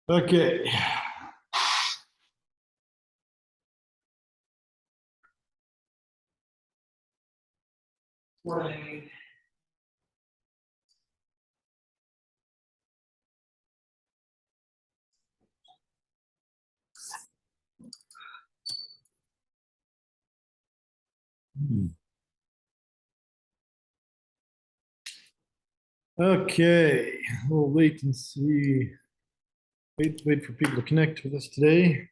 Okay. Morning. Okay, we'll wait and see. Wait for people to connect with us today.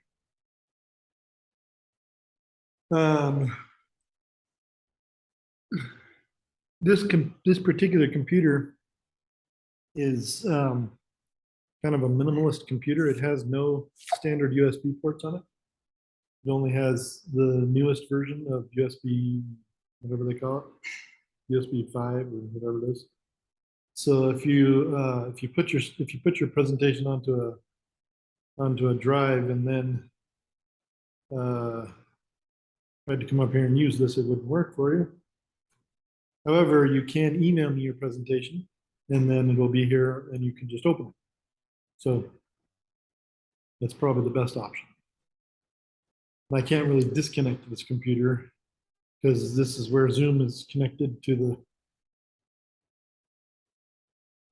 This particular computer is kind of a minimalist computer. It has no standard USB ports on it. It only has the newest version of USB, whatever they call it, USB 5 or whatever it is. So if you put your presentation onto a drive and then tried to come up here and use this, it wouldn't work for you. However, you can email me your presentation and then it will be here and you can just open it. So that's probably the best option. I can't really disconnect this computer because this is where Zoom is connected to the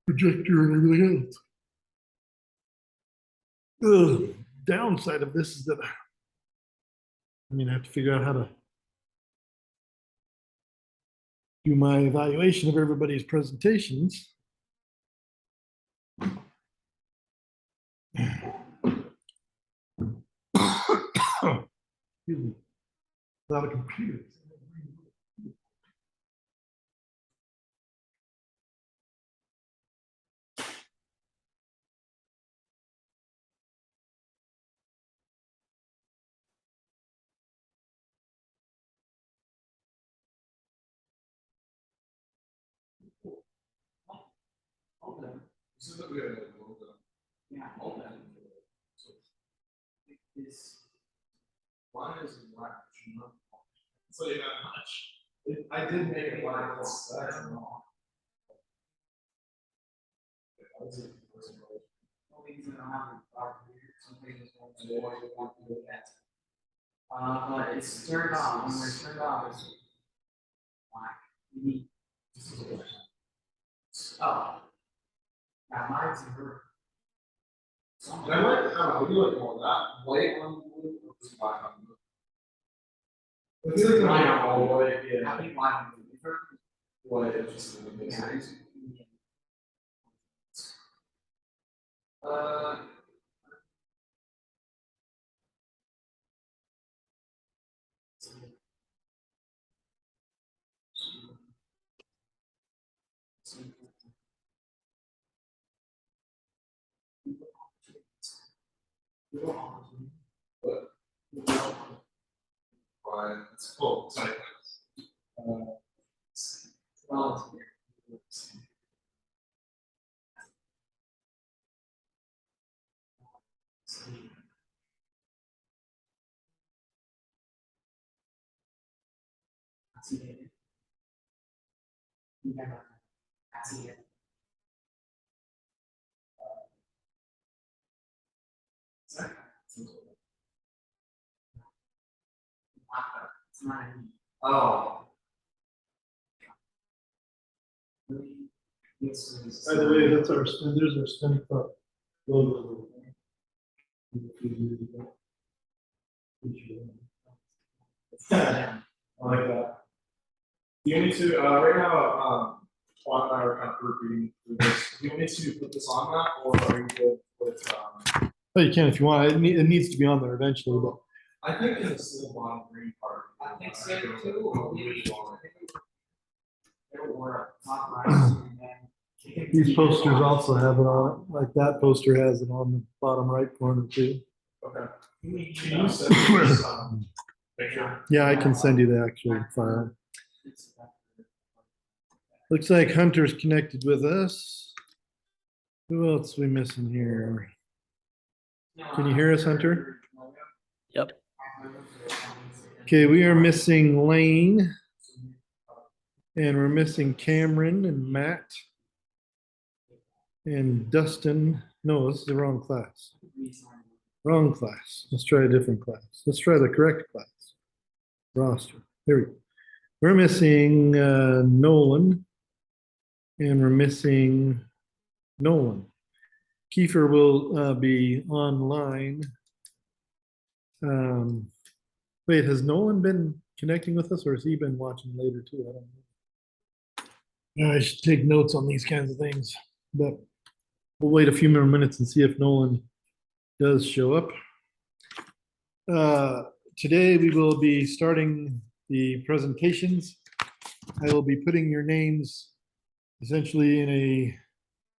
projector and everything else. The downside of this is that I have to figure out how to do my evaluation of everybody's presentations. Excuse me. Without a computer. Yeah, Mine is black, so yeah, much. I did make it black. That's wrong. But it's turned on. When it's turned on, it's black. You need. Oh. Yeah, mine's in her. And I like how we like all that white on blue or just black on blue. I feel like White I'm on all blue. white, yeah. I think white would be different. White is just a little Yeah. bit. Uh. But it's cool. Sorry. Well, I see it. You never. I see it. It's not. Oh. By the way, there's our STEMI logo. I like that. You need to, right now, Juan and I are kind of repeating through this. Do you need to put this on that, or are you good with, Oh, you can if you want. It needs to be on there eventually, but I think in this little bottom green part. I think so too, or maybe. Or top right, and then. these posters also have it on it. Like that poster has it on the bottom right corner too. Okay. Can you send me this, picture? Yeah, I can send you the actual file. Looks like Hunter's connected with us. Who else are we missing here? Can you hear us, Hunter? Yep. Okay, we are missing Lane. And we're missing Cameron and Matt. And Dustin. No, this is the wrong class. reassigned. Wrong class. Let's try a different class. Let's try the correct class. Roster. Here we go. We're missing Nolan. And we're missing Nolan. Kiefer will be online. Wait, has Nolan been connecting with us or has he been watching later too? I don't know. Yeah, I should take notes on these kinds of things, but we'll wait a few more minutes and see if Nolan does show up. Today we will be starting the presentations. I will be putting your names essentially in a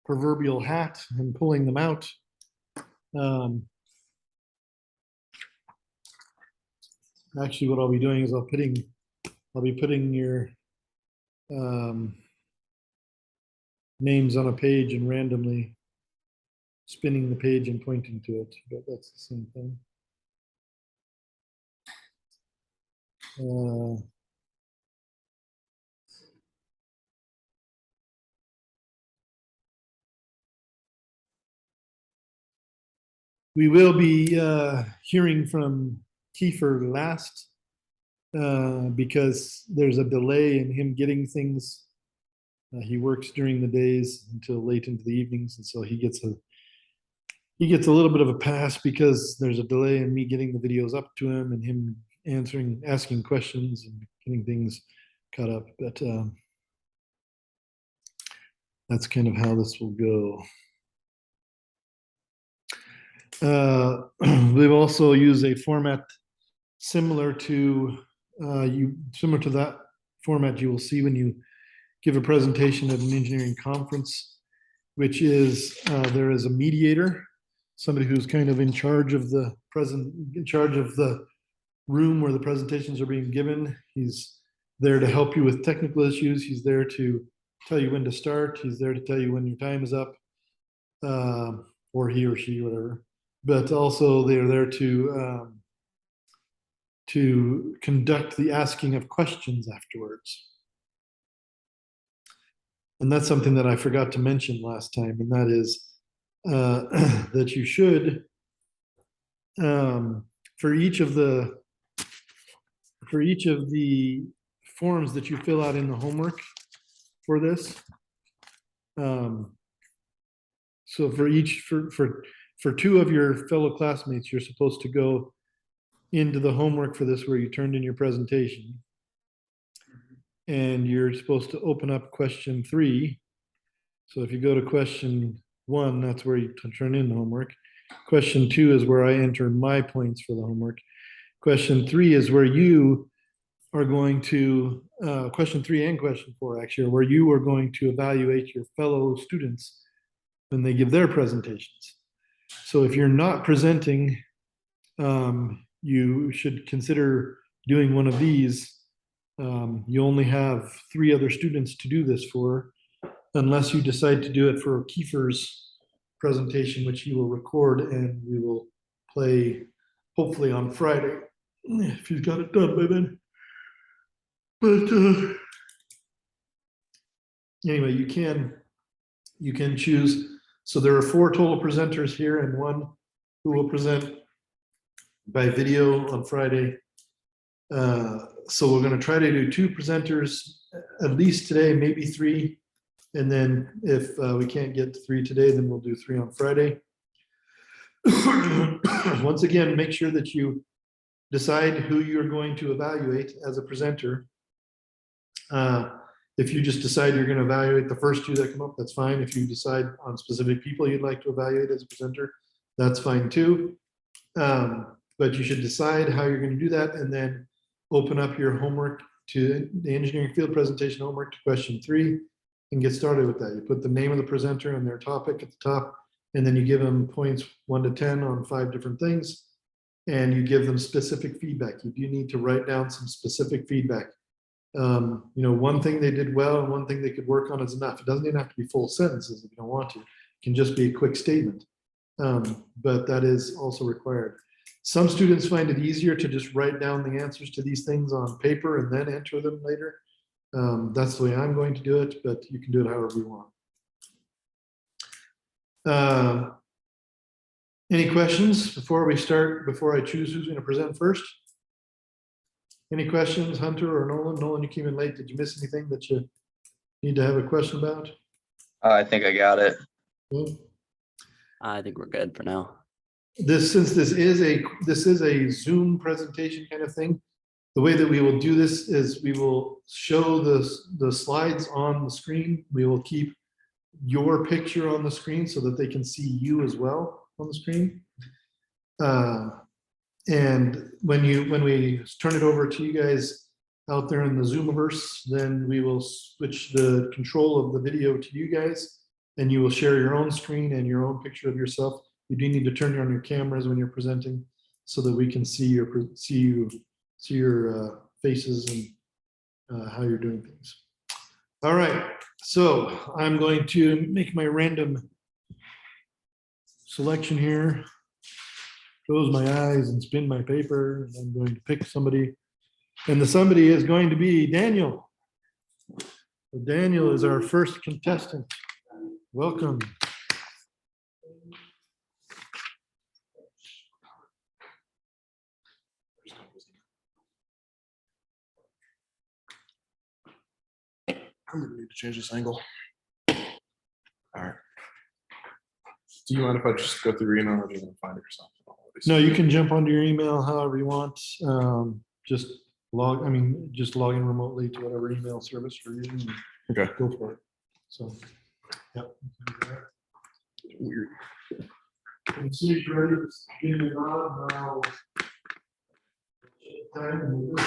proverbial hat and pulling them out. Actually, what I'll be doing is I'll be putting your names on a page and randomly spinning the page and pointing to it, but that's the same thing. We will be hearing from Kiefer last because there's a delay in him getting things. He works during the days until late into the evenings, and so he gets a little bit of a pass because there's a delay in me getting the videos up to him and him asking questions and getting things caught up. But that's kind of how this will go. We've also used a format similar to that format you will see when you give a presentation at an engineering conference, which is there is a mediator, somebody who's kind of in charge of the room where the presentations are being given. He's there to help you with technical issues. He's there to tell you when to start. He's there to tell you when your time is up, or he or she, whatever. But also they're there to conduct the asking of questions afterwards. And that's something that I forgot to mention last time, and that is that you should, for each of the forms that you fill out in the homework for this, so for two of your fellow classmates, you're supposed to go into the homework for this where you turned in your presentation. And you're supposed to open up question 3. So if you go to question 1, that's where you turn in the homework. Question 2 is where I enter my points for the homework. Question 3 is where you are going to, question 3 and question 4 actually, are where you are going to evaluate your fellow students when they give their presentations. So if you're not presenting, you should consider doing one of these. You only have 3 other students to do this for, unless you decide to do it for Kiefer's presentation, which he will record and we will play hopefully on Friday, if he's got it done by then. But anyway, you can choose. So there are 4 total presenters here and 1 who will present by video on Friday. So we're going to try to do 2 presenters at least today, maybe 3. And then if we can't get to 3 today, then we'll do 3 on Friday. Once again, make sure that you decide who you're going to evaluate as a presenter. If you just decide you're going to evaluate the first 2 that come up, that's fine. If you decide on specific people you'd like to evaluate as a presenter, that's fine too. But you should decide how you're going to do that and then open up your homework to the engineering field presentation homework to question 3 and get started with that. You put the name of the presenter and their topic at the top, and then you give them points 1 to 10 on 5 different things, and you give them specific feedback. You do need to write down some specific feedback. One thing they did well and one thing they could work on is enough. It doesn't even have to be full sentences if you don't want to. It can just be a quick statement, but that is also required. Some students find it easier to just write down the answers to these things on paper and then enter them later. That's the way I'm going to do it, but you can do it however you want. Any questions before we start, before I choose who's gonna present first? Any questions, Hunter or Nolan? Nolan, you came in late. Did you miss anything that you need to have a question about? I think I got it. Well, I think we're good for now. since this is a Zoom presentation kind of thing, the way that we will do this is we will show the slides on the screen. We will keep your picture on the screen so that they can see you as well on the screen. And when we turn it over to you guys out there in the Zoomverse, then we will switch the control of the video to you guys, and you will share your own screen and your own picture of yourself. You do need to turn on your cameras when you're presenting so that we can see your faces and how you're doing things. All right, so I'm going to make my random selection here. Close my eyes and spin my paper, and I'm going to pick somebody. And the somebody is going to be Daniel. So Daniel is our first contestant. Welcome. I'm gonna need to change this angle. All right. Do you mind if I just go through email, or do you want to find it yourself? No, you can jump onto your email however you want. Just log in remotely to whatever email service you're using. And Okay. go for it. So, yep. Weird. As soon as you're ready, just give me a nod and I'll time and we'll go.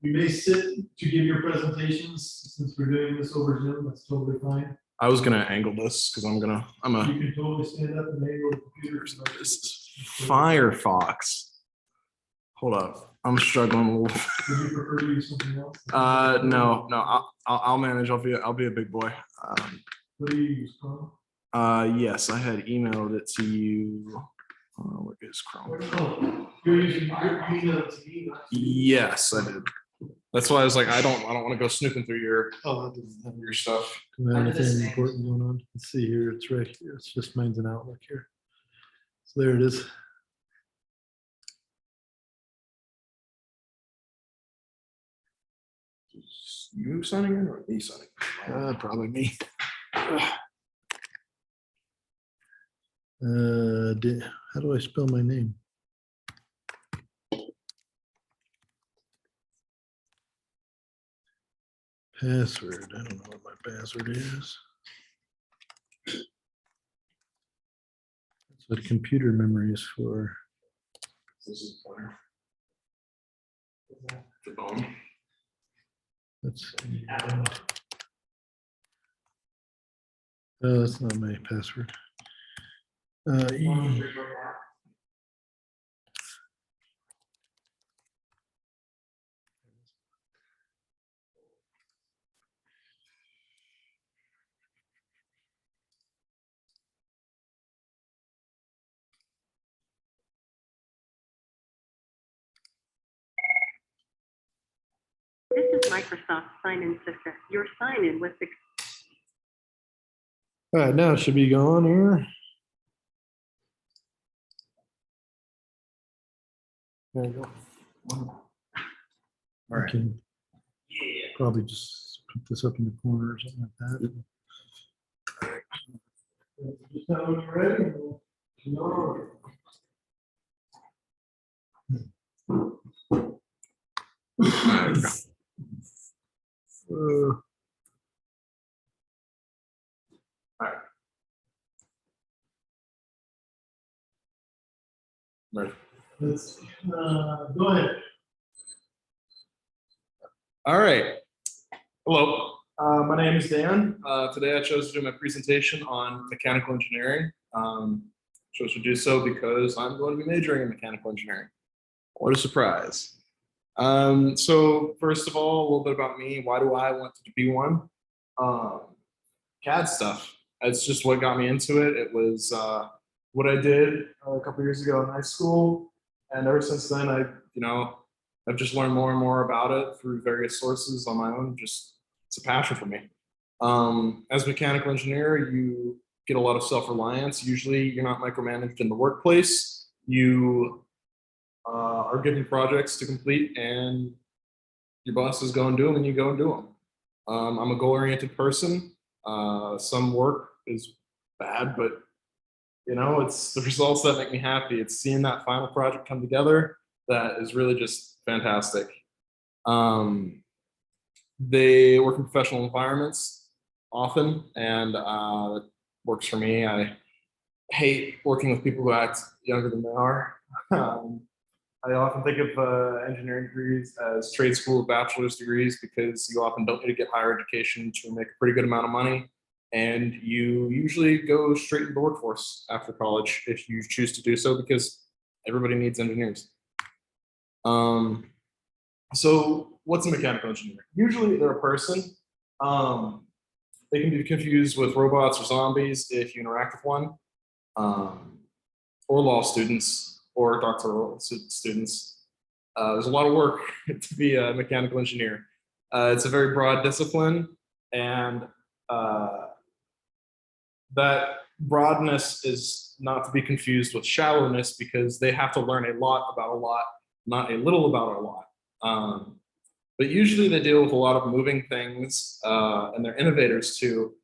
You may sit to give your presentations since we're doing this over Zoom. That's totally fine. I was gonna angle this because I'm a You can totally stand up and angle the computer. this is Firefox. Hold up, I'm struggling a little. Would you prefer to use something else? No, I'll manage. I'll be a big boy. What do you use, Chrome? Yes, I had emailed it to you. What is Chrome? Oh, you're using your email to me. not to me. Yes, I did. That's why I was like, I don't want to go snooping through Oh, that doesn't have your stuff. anything important going on. Let's see here. It's right here. It's just mine's an Outlook here. So there it is. You signing in or me signing? Probably me. How do I spell my name? Password. I don't know what my password is. That's what computer memory is for. This is the pointer. The bone. That's that's not my password. E. This is Microsoft sign-in system. Your sign-in was All right, now it should be going here. There you go. All I right. can probably just put this up in the corner or something like that. Just tell me when you're ready. And we'll go. Right. Let's, go ahead. All right. Hello, my name is Dan. Today I chose to do my presentation on mechanical engineering. Chose to do so because I'm going to be majoring in mechanical engineering. What a surprise. So first of all, a little bit about me. Why do I want to be one? CAD stuff. That's just what got me into it. It was what I did a couple years ago in high school. And ever since then, I've just learned more and more about it through various sources on my own, just it's a passion for me. As a mechanical engineer, you get a lot of self-reliance. Usually you're not micromanaged in the workplace. You are given projects to complete and your bosses go and do them and you go and do them. I'm a goal-oriented person. Some work is bad, but you know, it's the results that make me happy. It's seeing that final project come together that is really just fantastic. They work in professional environments often, and it works for me. I hate working with people who act younger than they are. I often think of engineering degrees as trade school bachelor's degrees because you often don't need to get higher education to make a pretty good amount of money. And you usually go straight into the workforce after college if you choose to do so because everybody needs engineers. So what's a mechanical engineer? Usually they're a person. They can be confused with robots or zombies if you interact with one, or law students or doctoral students. There's a lot of work to be a mechanical engineer. It's a very broad discipline, and that broadness is not to be confused with shallowness because they have to learn a lot about a lot, not a little about a lot. But usually they deal with a lot of moving things, and they're innovators too.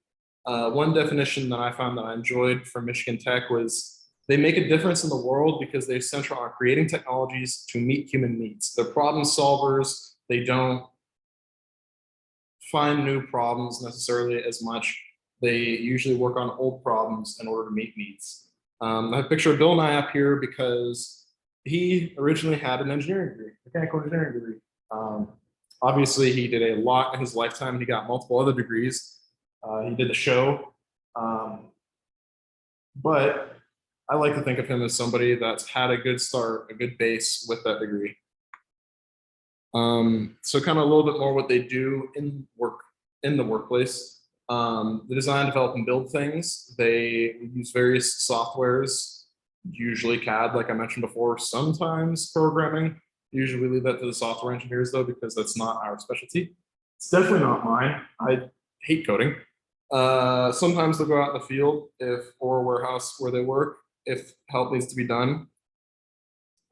One definition that I found that I enjoyed from Michigan Tech was they make a difference in the world because they center on creating technologies to meet human needs. They're problem solvers. They don't find new problems necessarily as much. They usually work on old problems in order to meet needs. I have a picture of Bill Nye up here because he originally had an engineering degree, mechanical engineering degree. Obviously, he did a lot in his lifetime. He got multiple other degrees. He did the show. But I like to think of him as somebody that's had a good start, a good base with that degree. So kind of a little bit more what they do in the workplace. They design, develop, and build things. They use various softwares, usually CAD, like I mentioned before, sometimes programming. Usually we leave that to the software engineers though, because that's not our specialty. It's definitely not mine. I hate coding. Sometimes they'll go out in the field or a warehouse where they work if help needs to be done.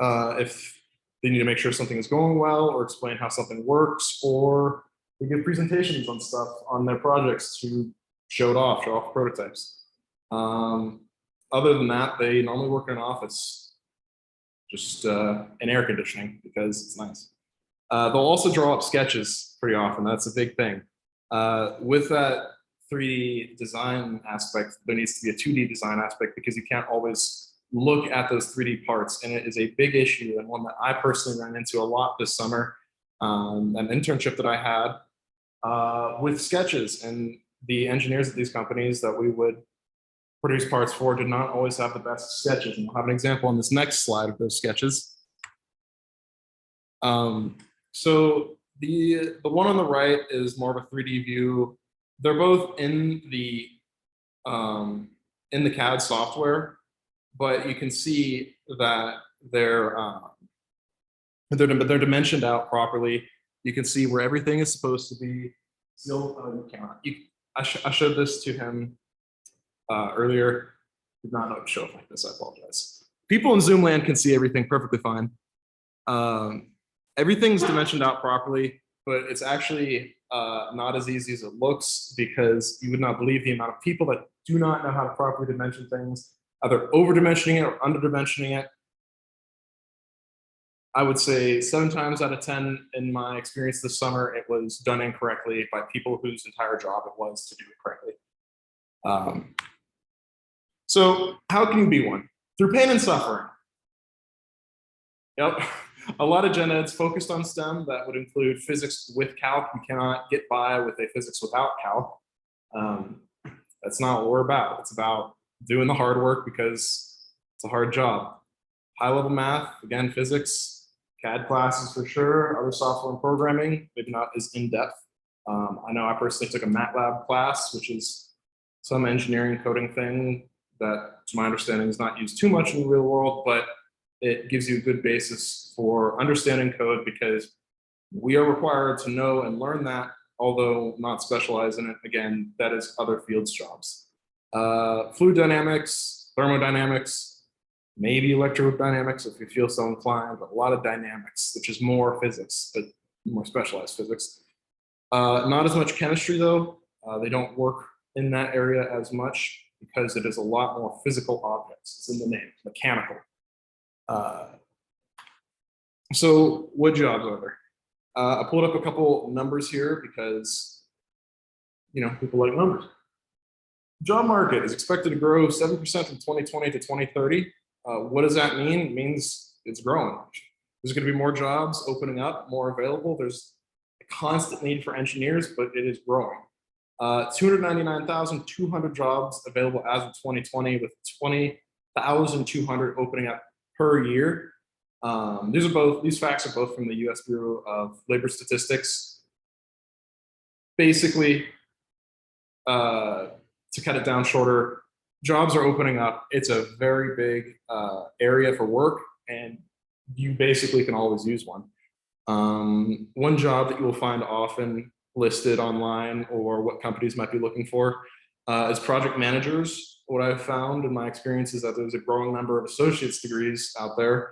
If they need to make sure something is going well or explain how something works, or they give presentations on stuff on their projects to show off prototypes. Other than that, they normally work in an office, just in air conditioning because it's nice. They'll also draw up sketches pretty often. That's a big thing. With that 3D design aspect, there needs to be a 2D design aspect because you can't always look at those 3D parts. And it is a big issue and one that I personally ran into a lot this summer. An internship that I had with sketches, and the engineers at these companies that we would produce parts for did not always have the best sketches. And we'll have an example on this next slide of those sketches. So the one on the right is more of a 3D view. They're both in the CAD software, but you can see that they're dimensioned out properly. You can see where everything is supposed to be. Still, I showed this to him earlier. Did not know to show it like this. I apologize. People in Zoom land can see everything perfectly fine. Everything's dimensioned out properly, but it's actually not as easy as it looks because you would not believe the amount of people that do not know how to properly dimension things, either over-dimensioning it or under-dimensioning it. I would say 7 times out of 10 in my experience this summer, it was done incorrectly by people whose entire job it was to do it correctly. So how can you be one? Through pain and suffering. Yep. A lot of gen eds focused on STEM. That would include physics with calc. You cannot get by with a physics without calc. That's not what we're about. It's about doing the hard work because it's a hard job. High level math, again, physics, CAD classes for sure, other software and programming, maybe not as in-depth. I know I personally took a MATLAB class, which is some engineering coding thing that, to my understanding, is not used too much in the real world, but it gives you a good basis for understanding code because we are required to know and learn that although not specialize in it. Again, that is other fields jobs. Fluid dynamics, thermodynamics, maybe electrodynamics if you feel so inclined, but a lot of dynamics, which is more physics, but more specialized physics. Not as much chemistry though. They don't work in that area as much because it is a lot more physical objects. It's in the name, mechanical. So what jobs are there? I pulled up a couple numbers here because, you know, people like numbers. Job market is expected to grow 7% from 2020 to 2030. What does that mean? It means it's growing. There's going to be more jobs opening up, more available. There's a constant need for engineers, but it is growing. 299,200 jobs available as of 2020, with 20,200 opening up per year. These facts are both from the U.S. Bureau of Labor Statistics. Basically, to cut it down shorter, jobs are opening up. It's a very big area for work, and you basically can always use one. One job that you will find often listed online, or what companies might be looking for, is project managers. What I've found in my experience is that there's a growing number of associate's degrees out there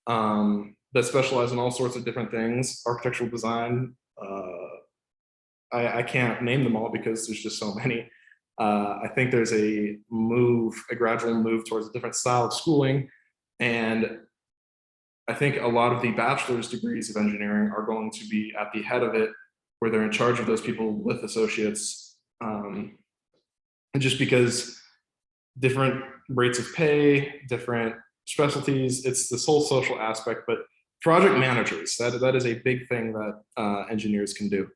that specialize in all sorts of different things, architectural design. I can't name them all because there's just so many. I think there's a gradual move towards a different style of schooling. And I think a lot of the bachelor's degrees of engineering are going to be at the head of it, where they're in charge of those people with associates. And just because different rates of pay, different specialties, it's this whole social aspect, but project managers, that is a big thing that engineers can do.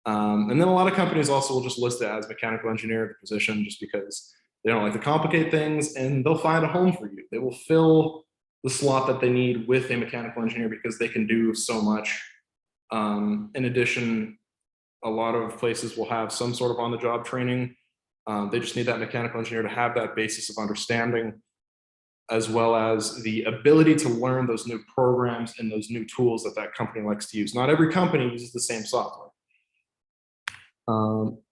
And then a lot of companies also will just list it as mechanical engineer, the position, just because they don't like to complicate things, and they'll find a home for you. They will fill the slot that they need with a mechanical engineer because they can do so much. In addition, a lot of places will have some sort of on-the-job training. They just need that mechanical engineer to have that basis of understanding, as well as the ability to learn those new programs and those new tools that that company likes to use. Not every company uses the same software.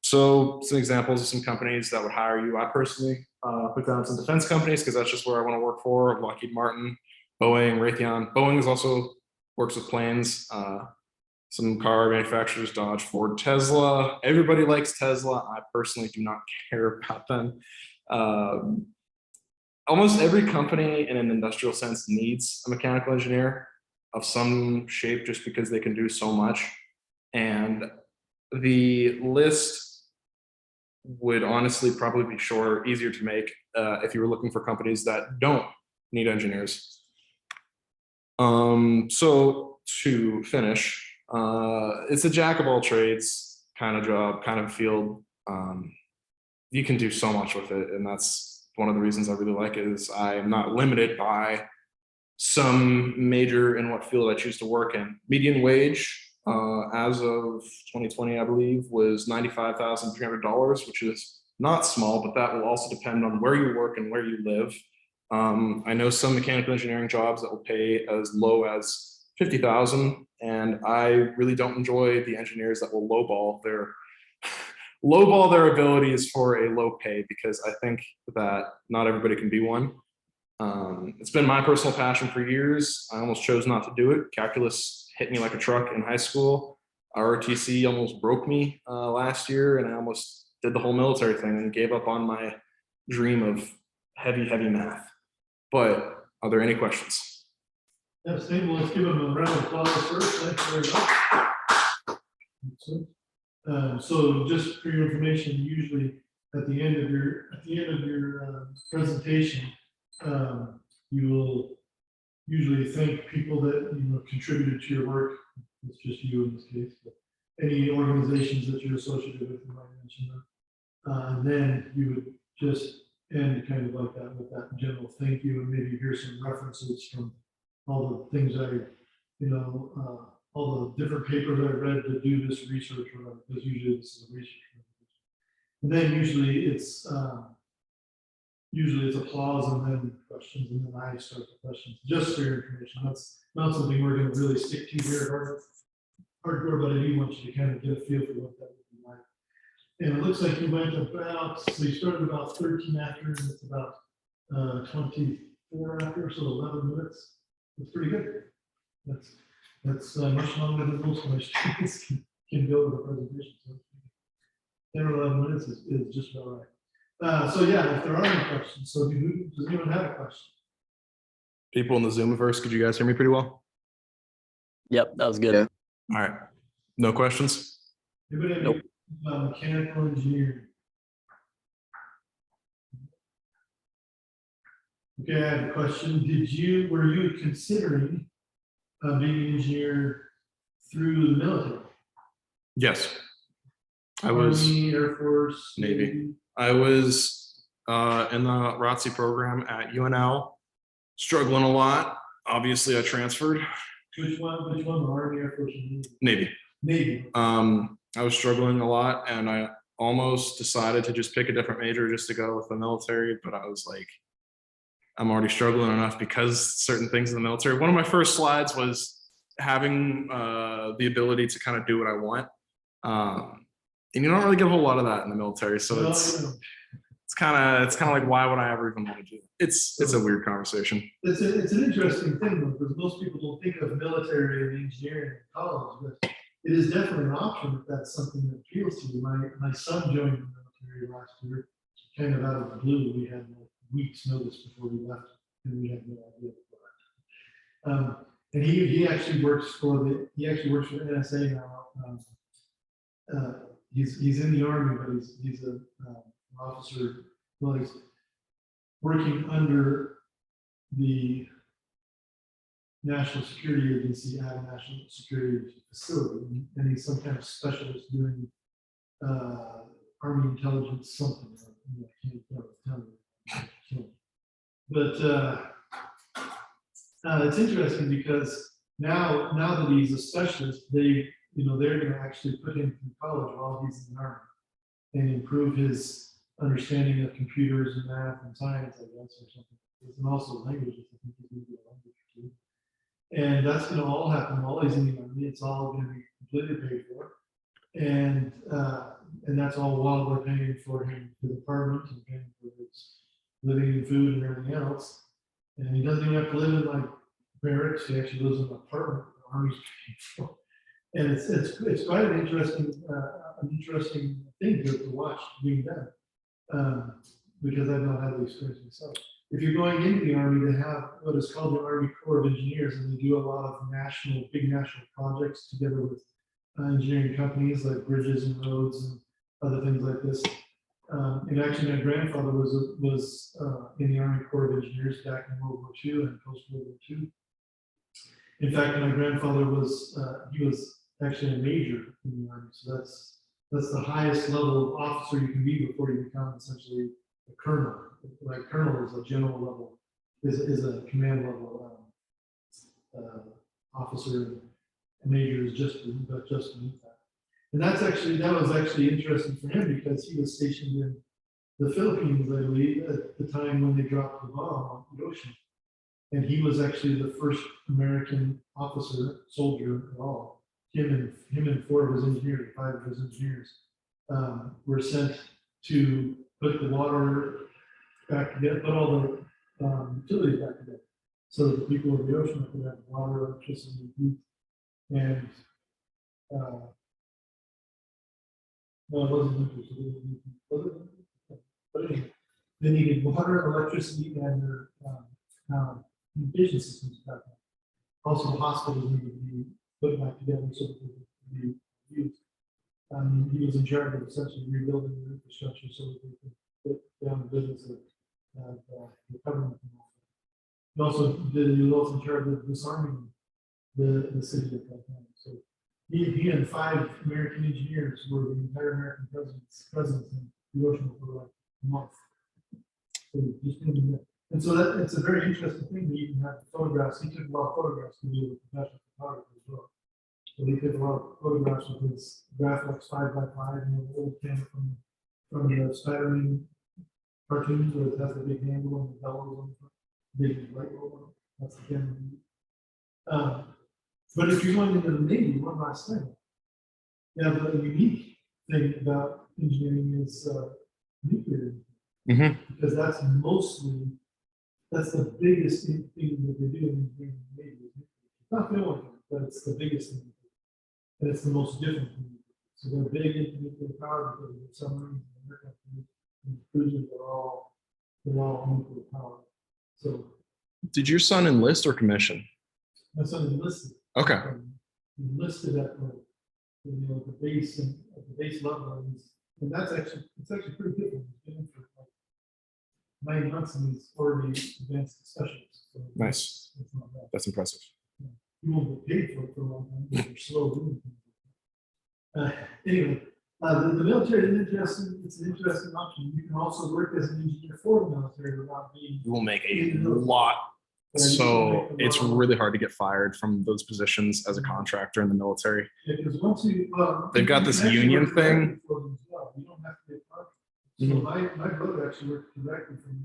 So some examples of some companies that would hire you. I personally put down some defense companies because that's just where I want to work for. Lockheed Martin, Boeing, Raytheon. Boeing is also works with planes. Some car manufacturers, Dodge, Ford, Tesla. Everybody likes Tesla. I personally do not care about them. Almost every company in an industrial sense needs a mechanical engineer of some shape just because they can do so much. And the list would honestly probably be shorter, easier to make if you were looking for companies that don't need engineers. So to finish, it's a jack of all trades kind of job, kind of field. You can do so much with it, and that's one of the reasons I really like it, is I'm not limited by some major in what field I choose to work in. Median wage as of 2020, I believe, was $95,300, which is not small, but that will also depend on where you work and where you live. I know some mechanical engineering jobs that will pay as low as $50,000, and I really don't enjoy the engineers that will lowball their abilities for a low pay, because I think that not everybody can be one. It's been my personal passion for years. I almost chose not to do it. Calculus hit me like a truck in high school. ROTC almost broke me last year, and I almost did the whole military thing and gave up on my dream of heavy math. But are there any questions? Yeah, Steve, let's give them a round of applause first. Thank you very much. So just for your information, usually at the end of your presentation, you will usually thank people that contributed to your work. It's just you in this case, but any organizations that you're associated with, you might mention them. And then you would just end kind of like that with that general thank you, and maybe hear some references from all the things all the different papers I read to do this research, because usually this is a research. And then usually it's applause and then questions, and then I start the questions, just for your information. That's not something we're going to really stick to here. hardcore, but I do want you to kind of get a feel for what that would be like. And it looks like you went about, so you started about 13 after, and it's about 24 after, so 11 minutes. That's pretty good. That's much longer than most of my students can go with a presentation. So 10 or 11 minutes is just about right. So yeah, if there are any questions, so does anyone have a question? People in the Zoomiverse, could you guys hear me pretty well? Yep, that was good. Yeah. All right. No questions? Anybody have Nope. any, mechanical engineering? Okay, I have a question. Were you considering being an engineer through the military? Yes. I was. Army, Air Force, Navy. I was in the ROTC program at UNL, struggling a lot. Obviously, I transferred. Which one? The Army, Air Force, or Navy? Navy. Navy. I was struggling a lot, and I almost decided to just pick a different major just to go with the military, but I was like, I'm already struggling enough because certain things in the military. One of my first slides was having the ability to kind of do what I want. And you don't really get a whole lot of that in the military. So No, it's no. kind of like, why would I ever even want to do it? It's a weird conversation. It's an interesting thing though, because most people don't think of military and engineering in college, but it is definitely an option if that's something that appeals to you. My son joined the military last year, kind of out of the blue. We had like weeks notice before we left, and we had no idea. And he actually works for the NSA now. He's in the Army, but he's a officer. Well, he's working under the National Security Agency at a national security facility, and he's some kind of specialist doing Army intelligence something. I can't tell you. But it's interesting because now that he's a specialist, they're going to actually put him through college while he's in the Army and improve his understanding of computers and math and science, I guess, or something. And also languages. I think he's going to do a language too. And that's going to all happen while he's in the Army. It's all going to be completely paid for. And that's all while we're paying for him, his apartment, and paying for his living and food and everything else. And he doesn't even have to live in like barracks. He actually lives in an apartment the Army's paying for. And it's quite an interesting thing to watch being done, because I've not had the experience myself. If you're going into the Army, they have what is called the Army Corps of Engineers, and they do a lot of big national projects together with engineering companies like bridges and roads and other things like this. And actually, my grandfather was in the Army Corps of Engineers back in World War II and post World War II. In fact, my grandfather was actually a major in the Army, so that's the highest level of officer you can be before you become essentially a colonel. Like colonel is a general level, is a command level officer. A major is just beneath that. And that was actually interesting for him because he was stationed in the Philippines, I believe, at the time when they dropped the bomb on Hiroshima. And he was actually the first American soldier at all. Him and 4 of his engineers, 5 of his engineers, were sent to put the water back together, put all the utilities back together, so that the people of the ocean could have water, electricity, heat, and no, it wasn't electricity. But anyway, they needed water, electricity, and their communication systems back then. Also, the hospitals needed to be put back together so that they could be used. He was in charge of essentially rebuilding the infrastructure so that they could put down the business of recovering from all that. He was also in charge of disarming the city at that time. So he and 5 American engineers were the entire American presence in Hiroshima for like a month. So just in there. And so it's a very interesting thing to even have photographs. He took a lot of photographs to be a professional photographer as well. So he took a lot of photographs with his Graflex 5x5 and the old camera from the Spider-Man cartoons where it has the big handle and the bellows on the front, big light roll on it. That's the camera. But if you're going into the Navy, one last thing. Yeah, the unique thing about engineering is nuclear. Mhm. Because that's the biggest thing that they do in the Navy. It's not the only thing, but it's the biggest thing. And it's the most different thing. So they're big into nuclear power because of submarines and aircraft and cruisers they're all nuclear power. So Did your son enlist or commission? my son enlisted. Okay. Enlisted at the base and at the base level, and that's actually pretty good. He's been in for like 9 months and he's already advanced specialist. So Nice. it's not bad. That's impressive. You won't get paid for it for a long time, but you're slow doing things. Anyway, the military is interesting. It's an interesting option. You can also work as an engineer for the military without being. You will make a lot. So it's really hard to get fired from those positions as a contractor in the military. Because once you. They've got you this can actually union work directly thing. for them as well. You don't have to be a contractor. So my brother actually worked directly for me.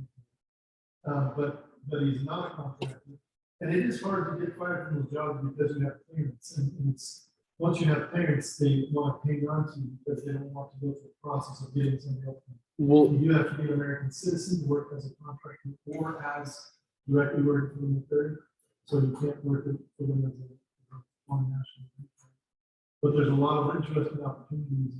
But he's not a contractor. And it is hard to get fired from those jobs because you have clearance. And it's, once you have clearance, they want to hang on to you because they don't want to go through the process of getting somebody else. Well, You have to be an American citizen to work as a contractor or as directly working for the military. So you can't work for them as a foreign national. But there's a lot of interesting opportunities.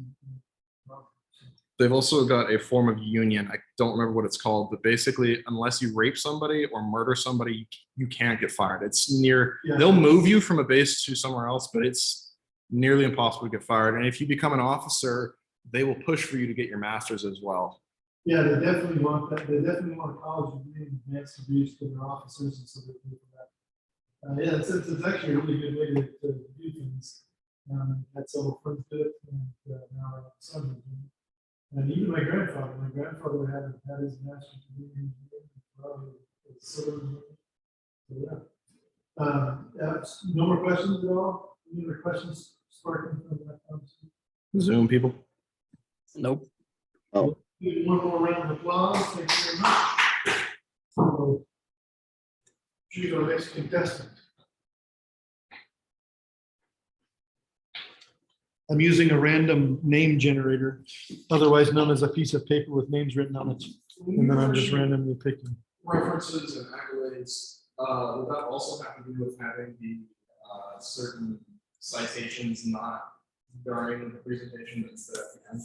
they've also got a form of union. I don't remember what it's called, but basically, unless you rape somebody or murder somebody, you can't get fired. It's near, Yeah. they'll move you from a base to somewhere else, but it's nearly impossible to get fired. And if you become an officer, they will push for you to get your master's as well. Yeah, they definitely want that. They definitely want a college degree and advanced degrees for their officers, and so they pay for that. Yeah, it's actually a really good way to do things. Had several friends do it, and now I have a son who's doing it. And even my grandfather had his master's degree in engineering. So yeah. No more questions at all? Any other questions sparking from that conversation? Zoom people. Nope. Give one more round of applause. Thank you very much. So, choose our next contestant. I'm using a random name generator, otherwise known as a piece of paper with names written on it. And then I'm just randomly picking. References and accolades, would that also have to do with having the certain citations not during the presentation, but instead at the end?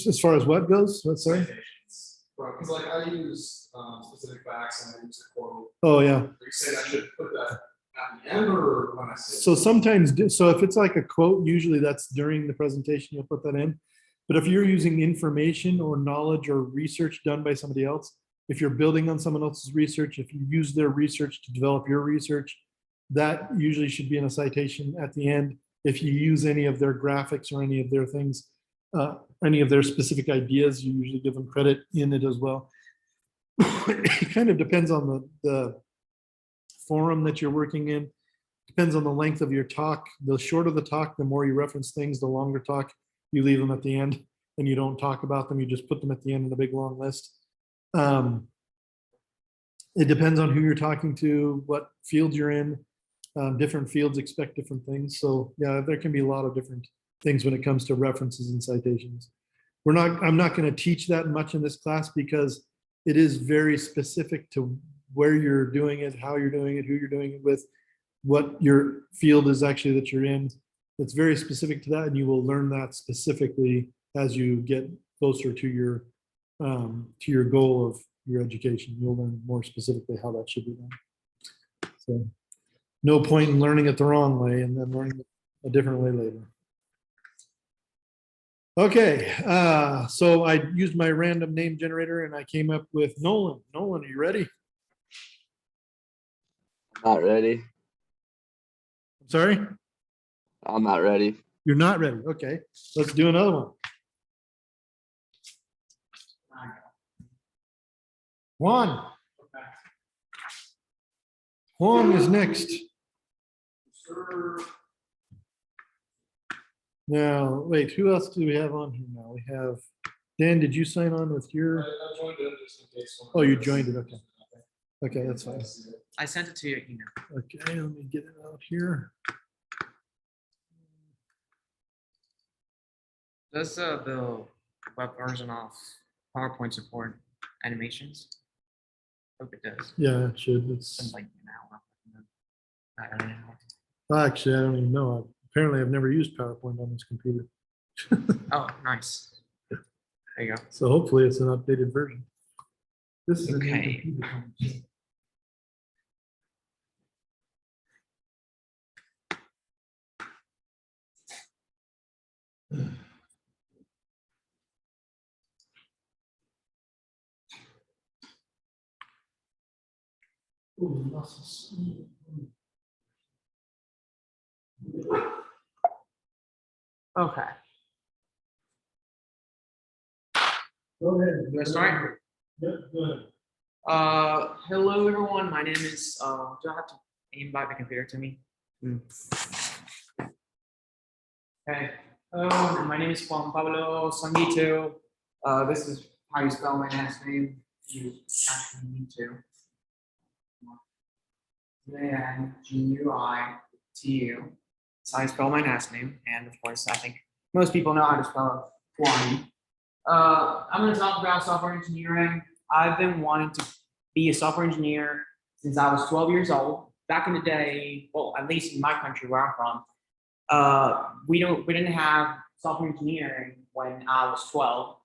As far as what goes, let's say. Citations. Because like I use specific facts and I use a quote. Oh, yeah. Are you saying I should put that at the end or when I say? So sometimes, so if it's like a quote, usually that's during the presentation, you'll put that in. But if you're using information or knowledge or research done by somebody else, if you're building on someone else's research, if you use their research to develop your research, that usually should be in a citation at the end. If you use any of their graphics or any of their things, any of their specific ideas, you usually give them credit in it as well. It kind of depends on the forum that you're working in. Depends on the length of your talk. The shorter the talk, the more you reference things. The longer talk, you leave them at the end and you don't talk about them. You just put them at the end in a big long list. It depends on who you're talking to, what field you're in. Different fields expect different things. So yeah, there can be a lot of different things when it comes to references and citations. I'm not going to teach that much in this class because it is very specific to where you're doing it, how you're doing it, who you're doing it with, what your field is actually that you're in. It's very specific to that, and you will learn that specifically as you get closer to your goal of your education. You'll learn more specifically how that should be done. So no point in learning it the wrong way and then learning it a different way later. Okay, so I used my random name generator and I came up with Nolan. Nolan, are you ready? Not ready. I'm sorry? I'm not ready. You're not ready. Okay, let's do another one. Juan. Juan is next. Now, wait, who else do we have on here now? We have, Dan, did you sign on with your? I joined it just in case. Oh, you joined it, okay. Okay, that's fine. I sent it to your email. Okay, let me get it out here. Does the web version of PowerPoint support animations? Hope it does. Yeah, it should. It's It's, been like an hour. I don't know. actually, I don't even know. Apparently, I've never used PowerPoint on this computer. Oh, nice. There you go. So hopefully it's an updated version. This is a new Okay. computer. Ooh, muscles. Okay. Go ahead. You wanna start? Yeah, go ahead. Hello everyone. My name is. Do I have to invite the computer to me? Okay. My name is Juan Pablo Sanguito. This is how you spell my last name. You actually need to. Zanguitu. That's how I spell my last name, and of course, I think most people know how to spell Juan. I'm going to talk about software engineering. I've been wanting to be a software engineer since I was 12 years old. Back in the day, well, at least in my country where I'm from, we didn't have software engineering when I was 12.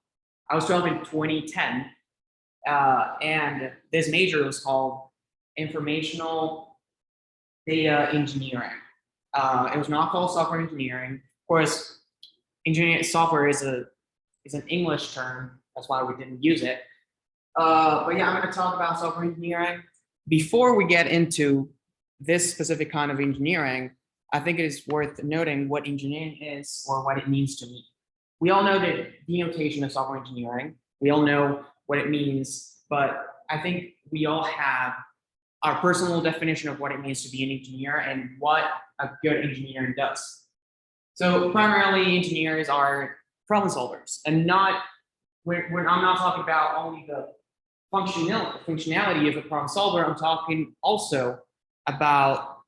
I was 12 in 2010, and this major was called informational data engineering. It was not called software engineering. Of course, engineering software is an English term. That's why we didn't use it. But yeah, I'm going to talk about software engineering. Before we get into this specific kind of engineering, I think it is worth noting what engineering is or what it means to me. We all know the denotation of software engineering. We all know what it means, but I think we all have our personal definition of what it means to be an engineer and what a good engineer does. So primarily engineers are problem solvers, and not, I'm not talking about only the functionality of a problem solver. I'm talking also about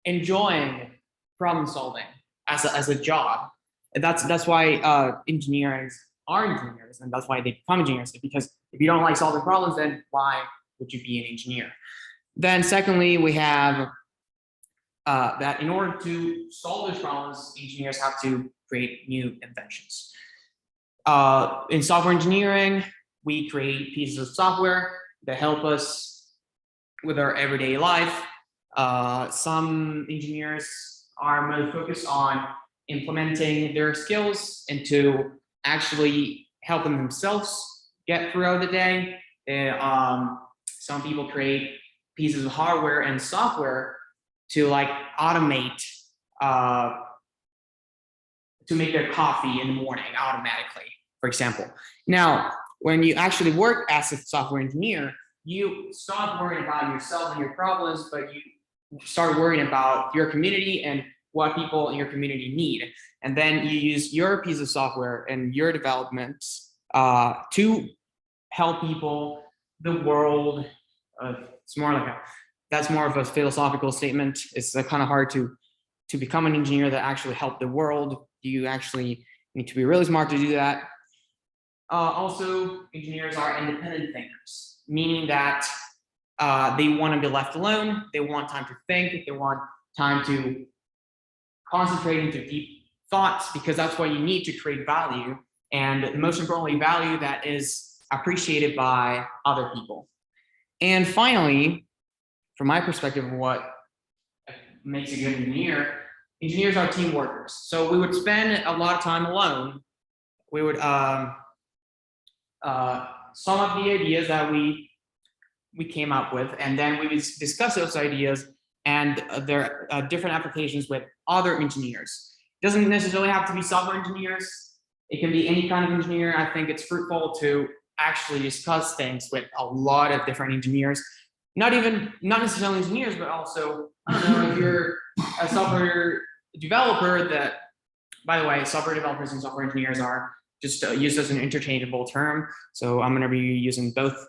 enjoying problem solving as a job. And that's why engineers are engineers, and that's why they become engineers. Because if you don't like solving problems, then why would you be an engineer? Then secondly, we have that in order to solve those problems, engineers have to create new inventions. In software engineering, we create pieces of software that help us with our everyday life. Some engineers are more focused on implementing their skills into actually helping themselves get throughout the day. Some people create pieces of hardware and software to like automate, to make their coffee in the morning automatically, for example. Now, when you actually work as a software engineer, you stop worrying about yourself and your problems, but you start worrying about your community and what people in your community need. And then you use your piece of software and your developments to help people, the world. It's more like that's more of a philosophical statement. It's kind of hard to become an engineer that actually help the world. You actually need to be really smart to do that. Also, engineers are independent thinkers, meaning that they want to be left alone. They want time to think. They want time to concentrate into deep thoughts, because that's what you need to create value. And most importantly, value that is appreciated by other people. And finally, from my perspective of what makes a good engineer, engineers are team workers. So we would spend a lot of time alone. We would sum up the ideas that we came up with, and then we would discuss those ideas and their different applications with other engineers. It doesn't necessarily have to be software engineers. It can be any kind of engineer. I think it's fruitful to actually discuss things with a lot of different engineers. Not necessarily engineers, but also, I don't know, if you're a software developer that, by the way, software developers and software engineers are just used as an interchangeable term. So I'm going to be using both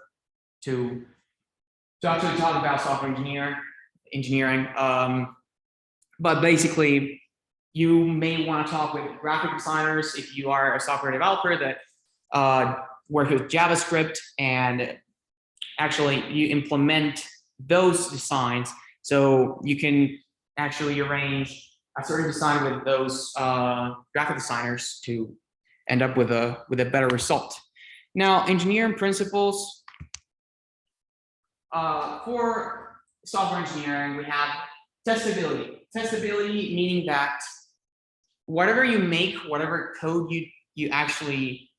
to to actually talk about software engineering. But basically, you may want to talk with graphic designers if you are a software developer that work with JavaScript and actually you implement those designs. So you can actually arrange a certain design with those graphic designers to end up with a better result. Now, engineering principles for software engineering, we have testability. Testability meaning that whatever you make, whatever code you actually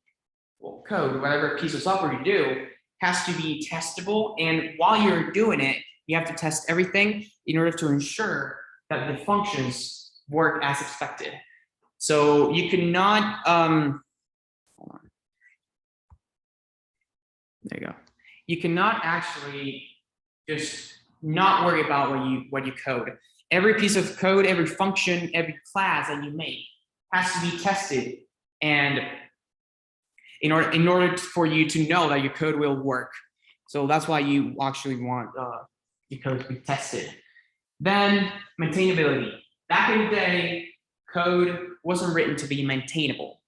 code, whatever piece of software you do, has to be testable. And while you're doing it, you have to test everything in order to ensure that the functions work as expected. So you cannot, hold on. There you go. You cannot actually just not worry about what you code. Every piece of code, every function, every class that you make has to be tested, and in order for you to know that your code will work. So that's why you actually want your code to be tested. Then maintainability. Back in the day, code wasn't written to be maintainable.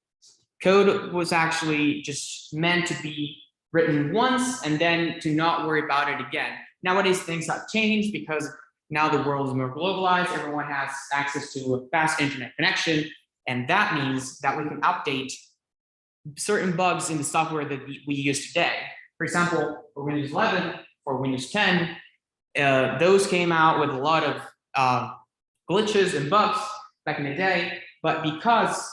Code was actually just meant to be written once and then to not worry about it again. Nowadays, things have changed because now the world is more globalized. Everyone has access to a fast internet connection. And that means that we can update certain bugs in the software that we use today. For example, for Windows 11, for Windows 10, those came out with a lot of glitches and bugs back in the day. But because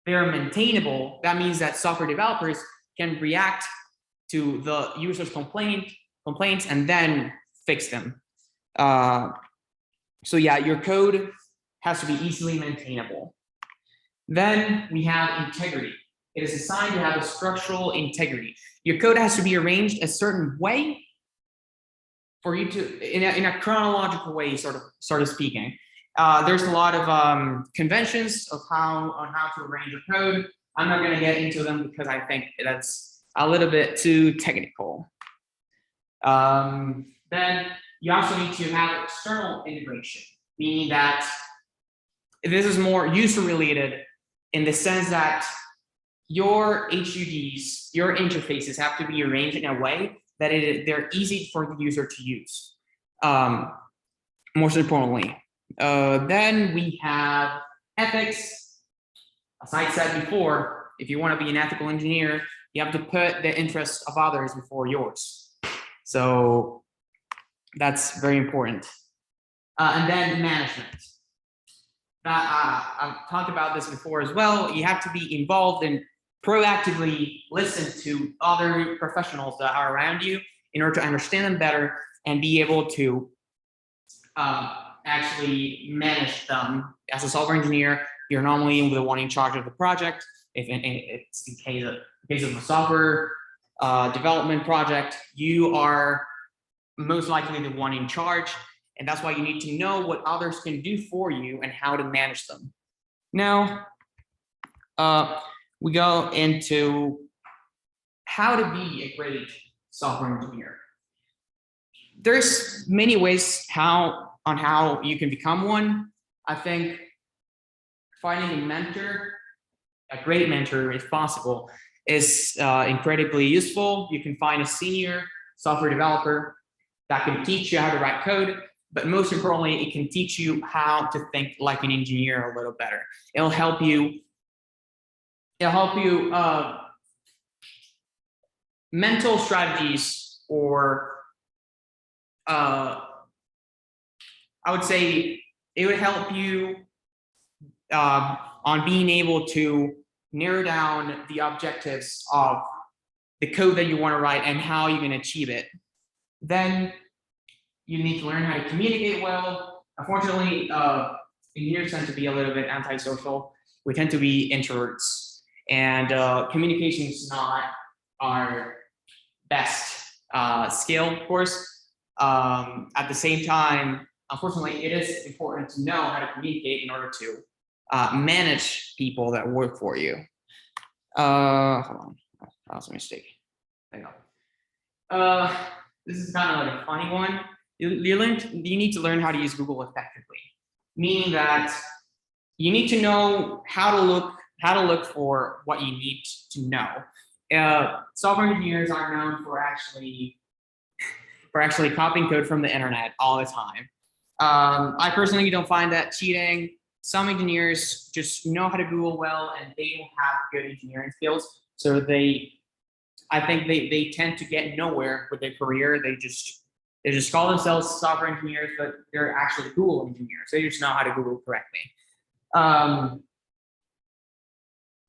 they're maintainable, that means that software developers can react to the user's complaints and then fix them. So yeah, your code has to be easily maintainable. Then we have integrity. It is assigned to have a structural integrity. Your code has to be arranged a certain way for you to, in a chronological way, sort of speaking. There's a lot of conventions of how to arrange your code. I'm not going to get into them because I think that's a little bit too technical. Then you also need to have external integration, meaning that this is more user related in the sense that your HUDs, your interfaces have to be arranged in a way that they're easy for the user to use. Most importantly, then we have ethics. As I said before, if you want to be an ethical engineer, you have to put the interests of others before yours. So that's very important. And then management. I've talked about this before as well. You have to be involved and proactively listen to other professionals that are around you in order to understand them better and be able to actually manage them. As a software engineer, you're normally the one in charge of the project. If it's in case of a software development project, you are most likely the one in charge. And that's why you need to know what others can do for you and how to manage them. Now, we go into how to be a great software engineer. There's many ways on how you can become one. I think finding a mentor, a great mentor if possible, is incredibly useful. You can find a senior software developer that can teach you how to write code, but most importantly, it can teach you how to think like an engineer a little better. It'll help you mental strategies, or I would say it would help you on being able to narrow down the objectives of the code that you want to write and how you can achieve it. Then you need to learn how to communicate well. Unfortunately, engineers tend to be a little bit antisocial. We tend to be introverts, and communication is not our best skill, of course. At the same time, unfortunately, it is important to know how to communicate in order to manage people that work for you. Hold on, that was a mistake. There you go. this is kind of like a funny one. You need to learn how to use Google effectively, meaning that you need to know how to look for what you need to know. Software engineers are known for actually copying code from the internet all the time. I personally don't find that cheating. Some engineers just know how to Google well, and they don't have good engineering skills. So I think they tend to get nowhere with their career. They just call themselves software engineers, but they're actually Google engineers. They just know how to Google correctly.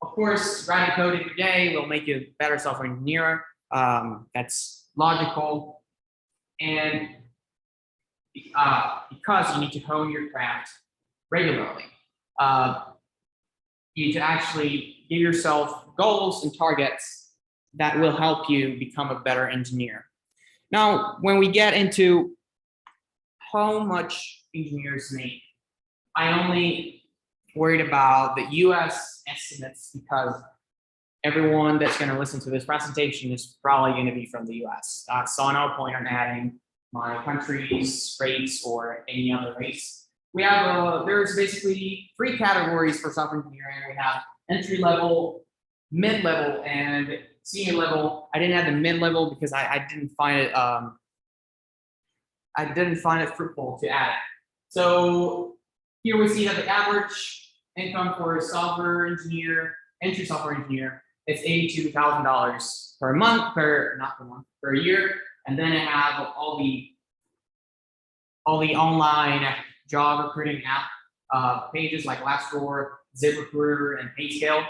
Of course, writing code every day will make you a better software engineer. That's logical. And because you need to hone your craft regularly, you need to actually give yourself goals and targets that will help you become a better engineer. Now, when we get into how much engineers make, I only worried about the US estimates because everyone that's going to listen to this presentation is probably going to be from the US. So no point on adding my country's rates or any other race. We have, there's basically 3 categories for software engineering. We have entry level, mid level, and senior level. I didn't have the mid level because I didn't find it fruitful to add it. So here we see that the average income for a software engineer, entry software engineer, is $82,000 per month, per year. And then I have all the online job recruiting app pages like Glassdoor, ZipRecruiter, and PayScale.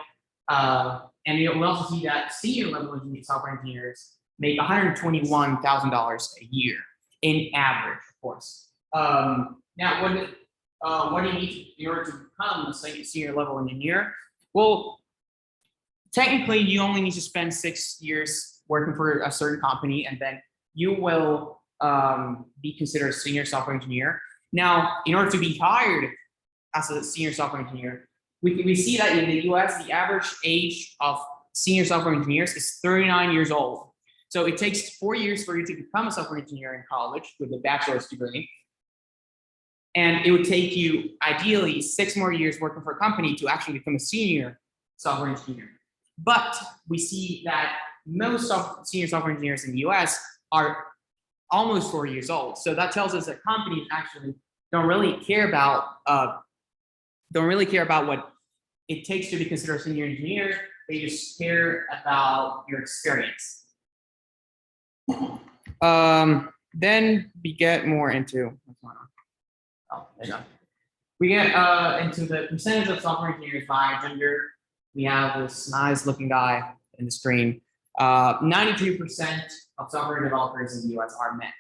And we also see that senior level software engineers make $121,000 a year in average, of course. Now, what do you need in order to become a senior level engineer? Well, technically, you only need to spend 6 years working for a certain company, and then you will be considered a senior software engineer. Now, in order to be hired as a senior software engineer, we see that in the US, the average age of senior software engineers is 39 years old. So it takes 4 years for you to become a software engineer in college with a bachelor's degree. And it would take you ideally 6 more years working for a company to actually become a senior software engineer. But we see that most senior software engineers in the US are almost 4 years old. So that tells us that companies actually don't really care about what it takes to be considered a senior engineer. They just care about your experience. Then we get more into what's going on. Oh, there you go. We get into the percentage of software engineers by gender. We have this nice looking guy in the screen. 92% of software developers in the US are men.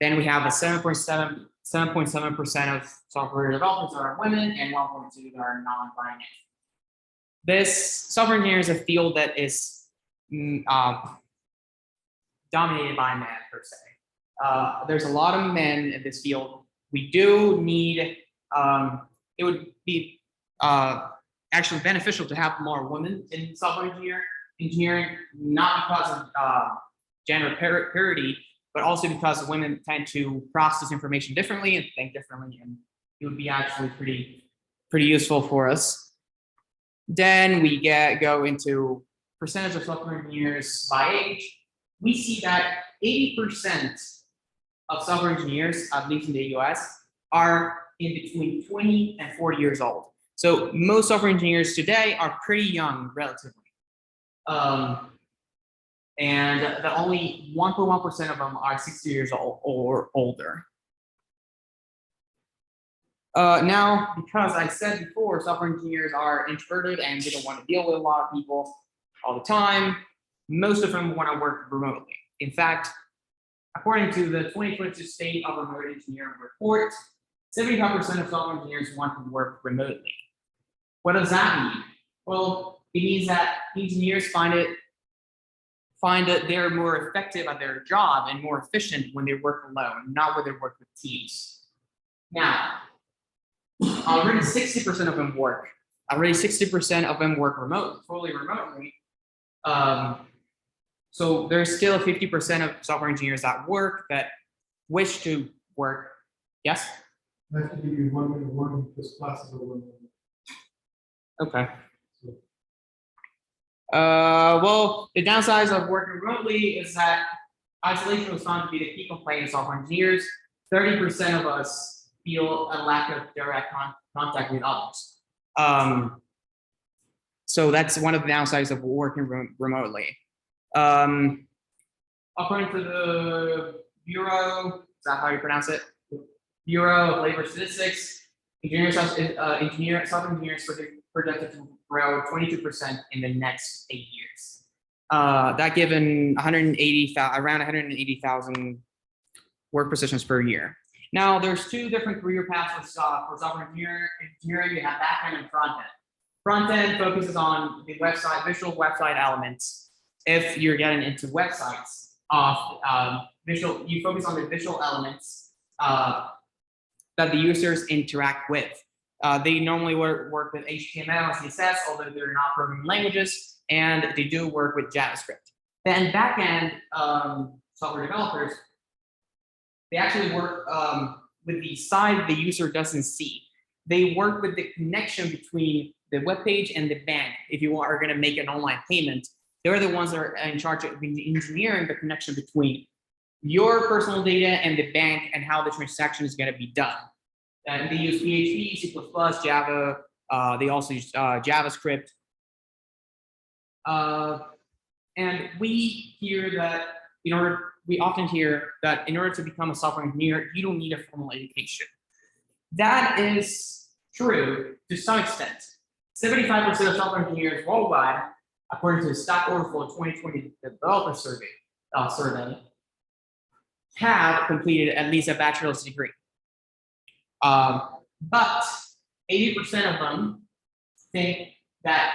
Then we have a 7.7% of software developers are women, and 1.2% are non-binary. This software engineering is a field that is dominated by men per se. There's a lot of men in this field. We do need, it would be actually beneficial to have more women in software engineering, not because of gender parity, but also because women tend to process information differently and think differently, and it would be actually pretty useful for us. Then we go into percentage of software engineers by age. We see that 80% of software engineers, at least in the US, are in between 20 and 40 years old. So most software engineers today are pretty young, relatively. And the only 1.1% of them are 60 years old or older. Now, because I said before, software engineers are introverted and they don't want to deal with a lot of people all the time, most of them want to work remotely. In fact, according to the 2022 State of Remote Engineering Report, 75% of software engineers want to work remotely. What does that mean? Well, it means that engineers find that they're more effective at their job and more efficient when they work alone, not when they work with teams. Now, already 60% of them work. Already 60% of them work fully remotely. So there's still 50% of software engineers that work that wish to work. Yes? I have to give you 1 minute warning because classes are 1 minute. Okay. Well, the downsides of working remotely is that isolation was found to be the key complaint of software engineers. 30% of us feel a lack of direct contact with others. So that's one of the downsides of working remotely. According to the Bureau, is that how you pronounce it? Bureau of Labor Statistics, software engineers projected to grow 22% in the next 8 years. That given around 180,000 work positions per year. Now, there's two different career paths for software engineering. You have back-end and front-end. Front-end focuses on the visual website elements. If you're getting into websites, you focus on the visual elements that the users interact with. They normally work with HTML, CSS, although they're not programming languages, and they do work with JavaScript. Then backend software developers, they actually work with the side the user doesn't see. They work with the connection between the web page and the bank. If you are going to make an online payment, they're the ones that are in charge of engineering the connection between your personal data and the bank and how the transaction is going to be done. And they use PHP, C++, Java. They also use JavaScript. And we often hear that in order to become a software engineer, you don't need a formal education. That is true to some extent. 75% of software engineers worldwide, according to the Stack Overflow 2020 Developer Survey, have completed at least a bachelor's degree. But 80% of them think that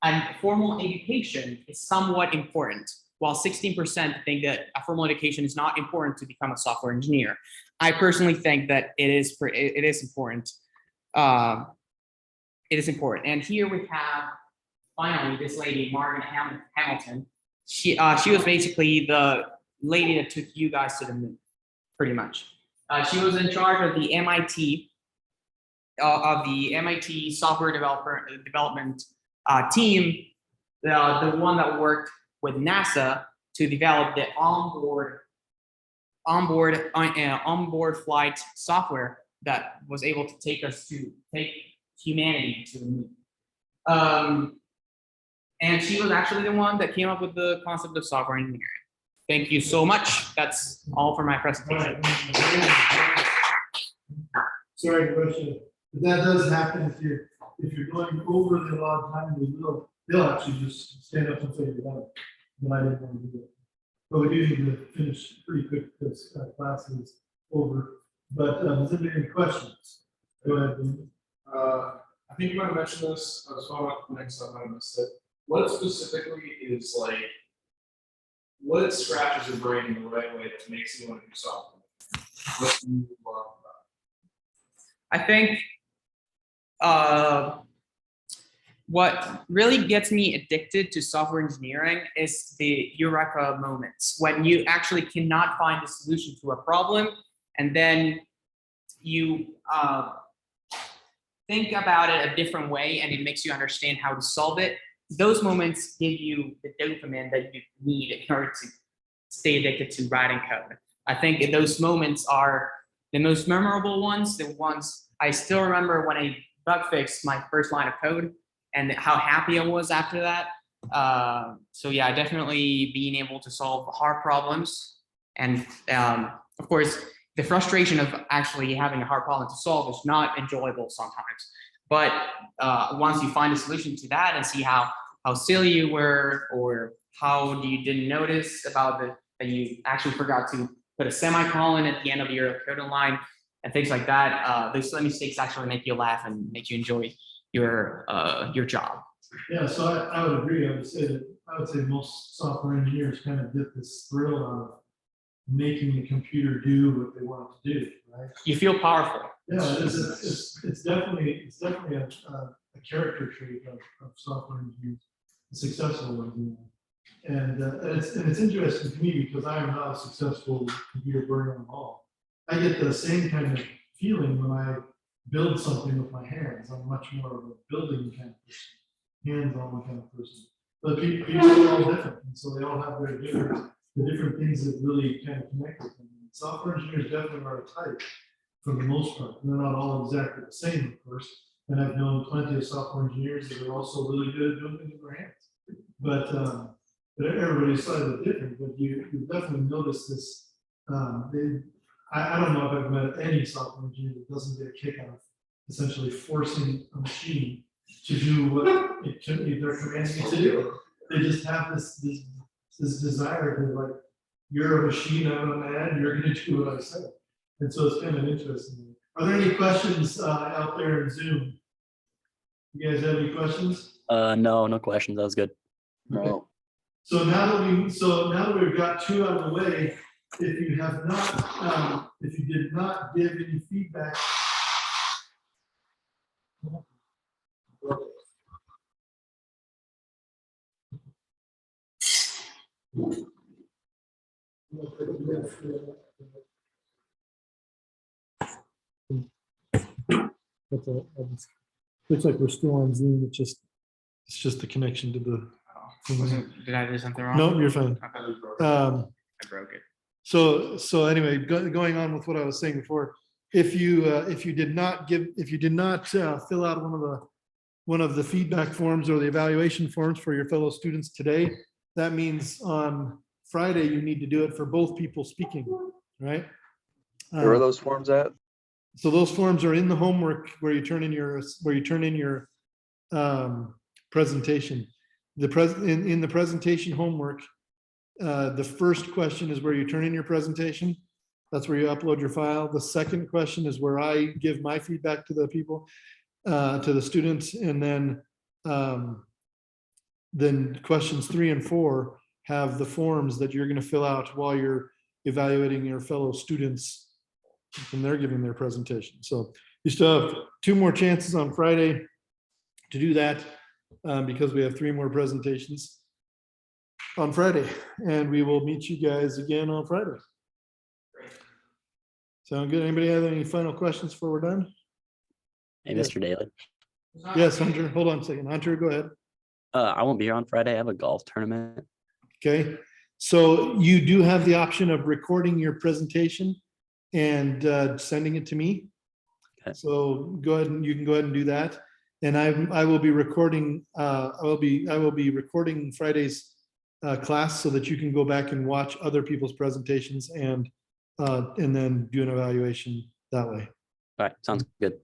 a formal education is somewhat important, while 16% think that a formal education is not important to become a software engineer. I personally think that it is important. It is important. And here we have finally this lady, Margaret Hamilton. She was basically the lady that took you guys to the moon, pretty much. She was in charge of the MIT software development team, the one that worked with NASA to develop the onboard flight software that was able to take humanity to the moon. And she was actually the one that came up with the concept of software engineering. Thank you so much. That's all for my presentation. Sorry, question. But that does happen if you're going over the allotted time, they'll actually just stand up and say you're done. But I didn't want to do that. But we do need to finish pretty quick because class is over. But is there any questions? Go ahead. I think you might have mentioned this. I was following up next time I missed it. What specifically is like, what scratches your brain in the right way that makes you want to do software? What do you love about it? I think what really gets me addicted to software engineering is the eureka moments, when you actually cannot find a solution to a problem, and then you think about it a different way and it makes you understand how to solve it. Those moments give you the dopamine that you need in order to stay addicted to writing code. I think those moments are the most memorable ones, the ones I still remember when I bug fixed my first line of code and how happy I was after that. So yeah, definitely being able to solve hard problems. And of course, the frustration of actually having a hard problem to solve is not enjoyable sometimes. But once you find a solution to that and see how silly you were, or how you didn't notice about that you actually forgot to put a semicolon at the end of your code line and things like that, those mistakes actually make you laugh and make you enjoy your job. Yeah, so I would agree. I would say most software engineers kind of get this thrill out of making the computer do what they want it to do, right? You feel powerful. Yeah, it's definitely a character trait of software engineers, a successful one. And it's interesting to me because I am not a successful computer burner at all. I get the same kind of feeling when I build something with my hands. I'm much more of a building kind of person, hands-on kind of person. But people are all different, and so they all have their different things that really kind of connect with them. Software engineers definitely are a type for the most part. They're not all exactly the same, of course. And I've known plenty of software engineers that are also really good at doing things with their hands. But everybody's slightly different, but you definitely notice this. I don't know if I've met any software engineer that doesn't get a kick out of essentially forcing a machine to do what they're commanding it to do. They just have this desire to like, you're a machine, I'm a man, you're gonna do what I say. And so it's kind of interesting. Are there any questions out there in Zoom? You guys have any questions? No questions. That was good. No. So now that we've got two out of the way, if you have not, if you did not give any feedback. Looks like we're still on Zoom. It's just the connection to the. Did I do something wrong? No, you're fine. Okay. I broke it. So anyway, going on with what I was saying before, if you did not fill out one of the feedback forms or the evaluation forms for your fellow students today, that means on Friday, you need to do it for both people speaking, right? Where are those forms at? So those forms are in the homework where you turn in your presentation. In the presentation homework, the first question is where you turn in your presentation. That's where you upload your file. The second question is where I give my feedback to the people, to the students, and then questions 3 and 4 have the forms that you're going to fill out while you're evaluating your fellow students when they're giving their presentation. So you still have 2 more chances on Friday to do that, because we have 3 more presentations on Friday, and we will meet you guys again on Friday. Sound good? Anybody have any final questions before we're done? Hey, Yes. Mr. Daly. Yes, Hunter, hold on a second. Hunter, go ahead. I won't be here on Friday. I have a golf tournament. Okay, so you do have the option of recording your presentation and sending it to me. Okay. So you can go ahead and do that. And I will be recording, I will be recording Friday's class so that you can go back and watch other people's presentations and then do an evaluation that way. All right. Sounds good.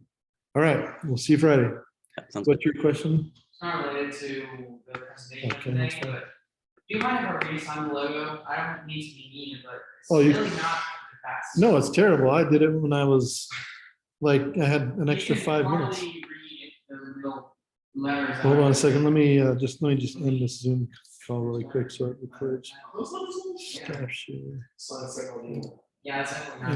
All right, we'll see you Friday. Yeah, sounds good. What's your question? It's not related to the presentation Okay, that's thing, fine. but do you mind if I resign the logo? I don't mean to be mean, but it's Oh, you- really not fast. No, it's terrible. I did it when I was like, I had an extra 5 minutes. Read the real letters. Hold on a second. Let me just end this Zoom call really quick so it records. Stop share. Yeah, it's definitely not.